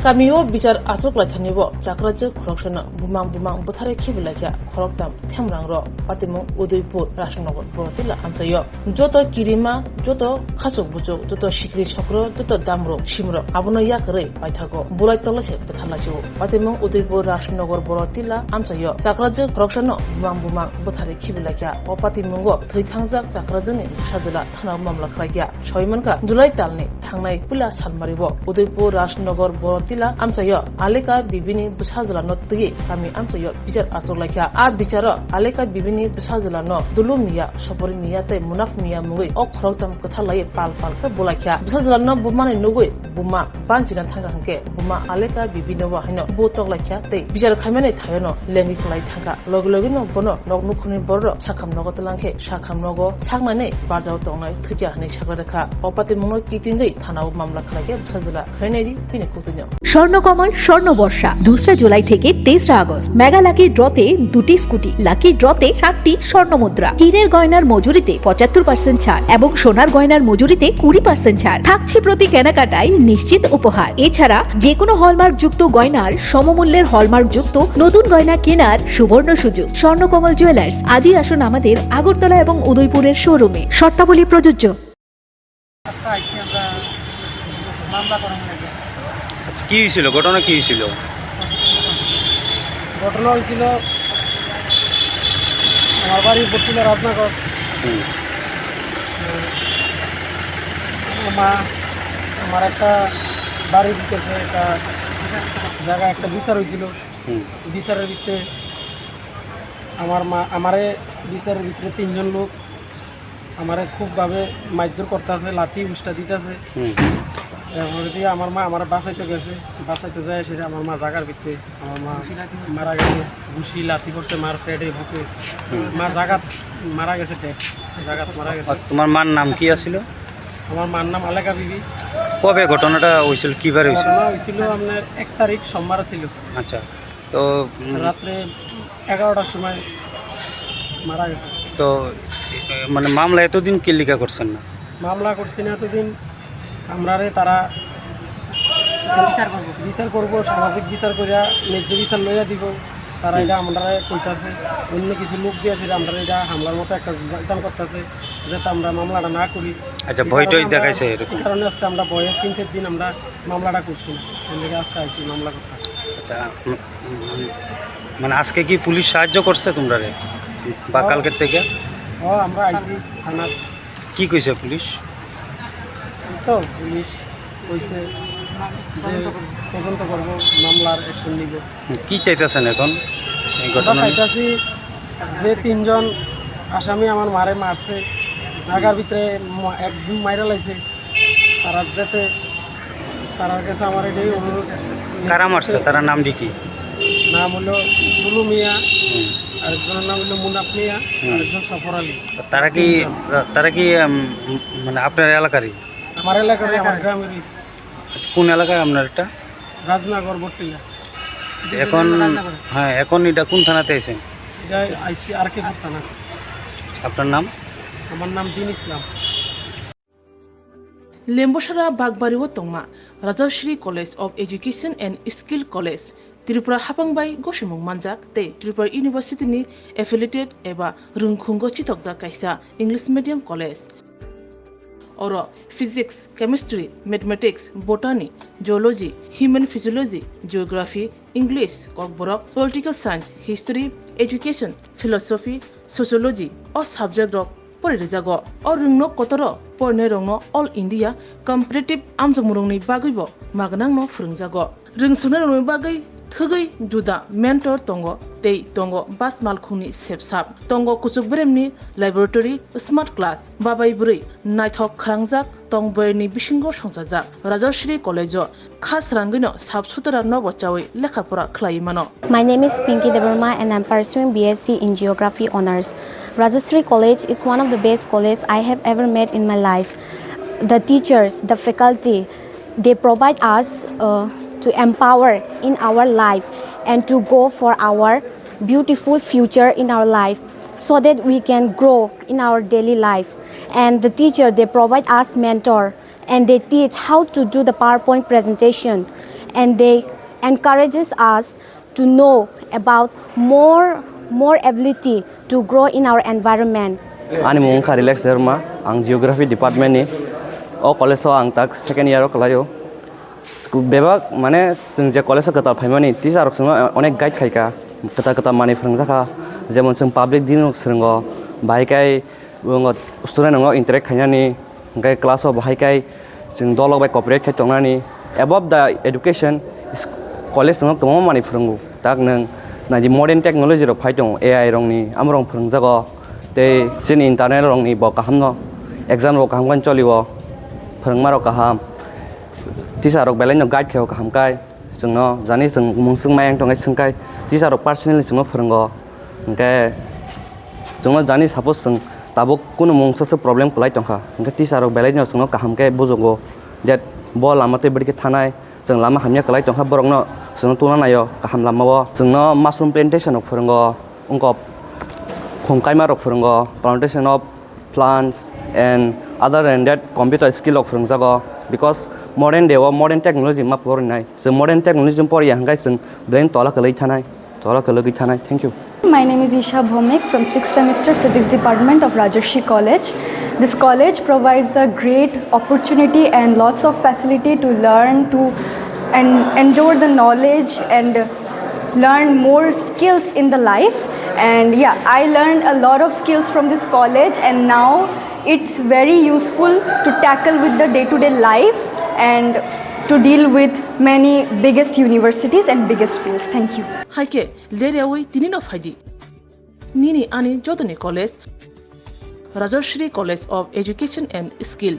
Kamini bichar asok lathanibo Chakrajwk khoroksana bumang buthare khibilakya khoroktam themrangro patimung Udaipur Rashnagar borotila amsayo joto kirima joto khasok bujo joto shikri chokro joto damro shimro abono yakre paithago bulai tolase bethalachio patimung Udaipur Rashnagar borotila amsayo Chakrajwk khoroksana bumang buthare khibilakya o patimungo thaitangjak Chakrajwkni sadula thana mamla khlagya soimanka July talni thangnai pula salmaribo Udaipur Rashnagar borotila amsayo aleka bibini Bwtharjakkha no tgi kami amsayo bichar asok lakya a bicharo aleka bibini Bwtharjakkha no dulumiya sopori miya tai munaf miya mugui o khoroktam kathalai pal ka bolakya Bwtharjakkha no bumani nugui buma banchina thanga hangke buma aleka bibini wa haino botok lakya tai bichar khamene thayono lengi khlai thanga logi no bono noknukhuni borro sakham nogo talangke sakham nogo sakmane barjao tongnai thikya hane Chakrajwkha opati mungno kitingei thanao mamla khlake Bwtharjakkha khaineri pine kutunyo Swarnakamal স্বর্ণবর্ষা 2 July থেকে 23 August mega lucky ড্রতে 2টি scooty lucky ড্রতে 7টি স্বর্ণমুদ্রা হীরের গয়নার মজুরিতে 75% ছাড় এবং সোনার গয়নার মজুরিতে 20% ছাড় থাকছে প্রতি কেনাকাটায় নিশ্চিত উপহার এছাড়া যে কোনো হলমার্ক যুক্ত গয়নার সমমূল্যের হলমার্ক যুক্ত নতুন গয়না কেনার সুবর্ণ সুযোগ স্বর্ণকমল জুয়েলার্স আজই আসুন আমাদের আগরতলা এবং উদয়পুরের শোরুমে শর্তাবলী প্রযোজ্য কি হয়েছিল ঘটনা কি হয়েছিল ঘটনা হয়েছিল আমার বাড়ি বর্তলা রাজনগর আমার একটা বাড়ি দিতেছে একটা জায়গায় একটা বিচার হয়েছিল বিচারের ভিতরে আমারে বিচারের ভিতরে 3 জন লোক আমারে খুবভাবে মারধর করতে আছে লাঠি উষ্টা দিতেছে এরপরে দিয়ে আমার মা আমার বাঁচাইতে গেছে বাঁচাইতে যায় সেটা আমার মা জাগার ভিতরে আমার মা মারা গেছে ঘুষি লাঠি করছে মার পেটে বুকে মা জাগাত মারা গেছে জাগাত মারা গেছে। তোমার মার নাম কি আছিল? আমার মার নাম আলেকা বিবি। কবে ঘটনাটা হয়েছিল কিবার হয়েছিল? ঘটনা হয়েছিল আপনার 1 তারিখ সোমবার ছিল। আচ্ছা তো রাত্রে 11টার সময় মারা গেছে। তো মানে মামলা এতদিন কি লিখা করছেন না? মামলা করছি না এতদিন আমরারে তারা বিচার করবো সামাজিক বিচার করিয়া ন্যায্য বিচার লইয়া দিব তারা এটা আমরা কইতাছে অন্য কিছু লোক দিয়ে সেটা আমরা এটা হামলার মতো একটা জানতাম করতেছে যাতে আমরা মামলাটা না করি। আচ্ছা ভয়টই দেখাইছে এই কারণে আজকে আমরা ভয়ে 3-4 দিন আমরা মামলাটা করছি না এদিকে আজকে আইছি মামলা করতে। আচ্ছা মানে আজকে কি পুলিশ সাহায্য করছে তোমরা রে বা কালকের থেকে? আমরা আইছি থানা। কি কইছে পুলিশ? তো পুলিশ কইছে যে তদন্ত করবো মামলার অ্যাকশন নিব। কি চাইতেছেন এখন এই ঘটনা? চাইতেছি যে 3 জন আসামি আমার মারে মারছে জায়গার ভিতরে একদম মাইরা লাইছে তারা যাতে তারার কাছে আমার এটাই অনুরোধ। কারা মারছে তারা নাম কি? নাম হলো দুলু মিয়া, আরেকজনের নাম হলো মুনাফ মিয়া, আরেকজন সফর আলী। তারা কি মানে আপনার এলাকারই? আমার এলাকার আমার গ্রামেরই। কোন এলাকার আপনার এটা? রাজনগর বর্তলা। এখন হ্যাঁ এখন এটা কোন থানাতে আছেন? এটা আইসি আর কে থানা। আপনার নাম? আমার নাম দিন ইসলাম। Lembosara Bagbariwo Tongma Rajashri College of Education and Skill College Tripura Hapangbai Goshimung Manjak te Tripura University ni affiliated eba Rungkhungo Chitokja kaisa English Medium College Oro Physics, Chemistry, Mathematics, Botany, Geology, Human Physiology, Geography, English, Kokborok, Political Science, History, Education, Philosophy, Sociology or subject of Porijago or Rungno Kotoro, Pornerongno All India Competitive Amjamurungni Bagibo, Magnangno Frungjago. Ringsunarung Bagai, Thugai, Duda, Mentor Tongo, Tei Tongo, Bas Malkuni Sepsap, Tongo Kusubremni, Laboratory, Smart Class, Babai Buri, Nighthawk Krangjak, Tongboyni Bishingo Shonsajak, Rajashri College, Khas Rangino, Subsutara Novochawi, Lekapura Klaimano. My name is Pinky Devarma and I'm pursuing BSc in Geography Honours. Rajashri College is one of the best colleges I have ever met in my life. The teachers, the faculty, they provide us to empower in our life and to go for our beautiful future in our life so that we can grow in our daily life. And the teacher, they provide us mentor and they teach how to do the PowerPoint presentation and they encourages us to know about more ability to grow in our environment. Ani mung ka relax derma ang geography department ni o college o ang tak second year kalayo bebak mane jeng je college ka ta phaimani teacher rok sung onek guide khaika kata mani Swrangchakka jemon jeng public din srungo bai kai student ngo interact khainani gai class o bai kai jeng dolok bai cooperate khai tongnani above the education college sung tomo mani phurungu tak nang na di modern technology ro phaitong AI rong ni amrong phurungjago te sin internet rong ni bo kaham no exam ro kaham kan choliwo phurungma ro kaham teacher rok belai no guide kheo kaham kai jengno jani jeng mungsung mayang tongai sungkai teacher rok personally jengno phurungo engke jengno jani suppose jeng tabo kuno mungsa problem kulai tongkha engke teacher rok belai no jengno kaham kai bojongo that bo lamate bidike thanai jeng lama hamya kulai tongkha borokno jengno tuna nayo kaham lamawo jengno mushroom plantation rok phurungo ungko Khongkaima rok phurungo plantation of plants and other than that computer skill rok phurungjago because modern day or modern technology ma porinai so modern technology por yang guys brain tola kalai thanai thank you. My name is Isha Bhomik from 6th semester physics department of Rajarshi College. This college provides a great opportunity and lots of facility to learn and endure the knowledge and learn more skills in the life. And yeah, I learned a lot of skills from this college, and now it's very useful to tackle with the day-to-day life and to deal with many biggest universities and biggest fields. Thank you. Haike lerewi tinino faidi. Nini ani jodoni college Rajarshi College of Education and Skill.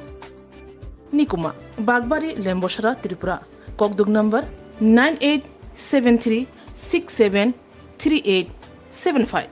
Nikuma Bagbari Lemboshara Tripura. Kokdug number 9873673875.